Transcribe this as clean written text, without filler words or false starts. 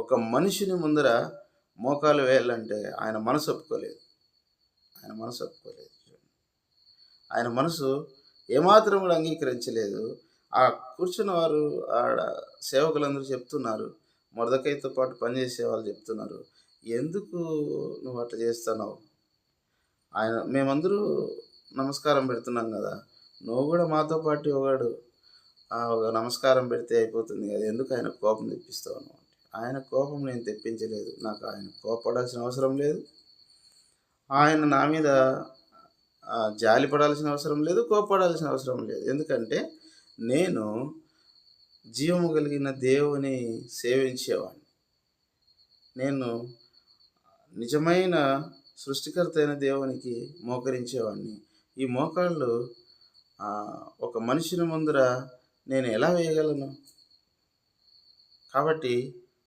ఒక మనిషిని ముందర మోకాలు వేయాలంటే ఆయన మనసు ఒప్పుకోలేదు. ఆయన మనసు ఒప్పుకోలేదు. ఆయన మనసు ఏమాత్రం కూడా అంగీకరించలేదు. ఆ కూర్చున్న వారు ఆడ సేవకులందరూ చెప్తున్నారు. మొర్దెకైతో పాటు పనిచేసే వాళ్ళు చెప్తున్నారు. "ఎందుకు నువ్వు అట్లా చేస్తున్నావు? మేమందరూ నమస్కారం పెడుతున్నాం గదా! నువ్వు గూడా మాతో పాటు ఒక నమస్కారం పెడితే అయిపోతుంది గదా! ఎందుకు ఆయనకు కోపం తెప్పిస్తావు నువ్వు?" అంటే, ఆయన కోపం నేను తెప్పించలేదు. నాకు ఆయన కోప్పడాల్సిన అవసరం లేదు. ఆయన నా మీద జాలి పడాల్సిన అవసరం లేదు. కోప్పడాల్సిన అవసరం లేదు. ఎందుకంటే నేను జీవము కలిగిన దేవుని సేవించేవాడిని. నేను నిజమైన సృష్టికర్త అయిన దేవునికి మోకరించేవాడిని. ఈ మోకాళ్ళు ఒక మనిషిని ముందర నేను ఎలా వేయగలను? కాబట్టి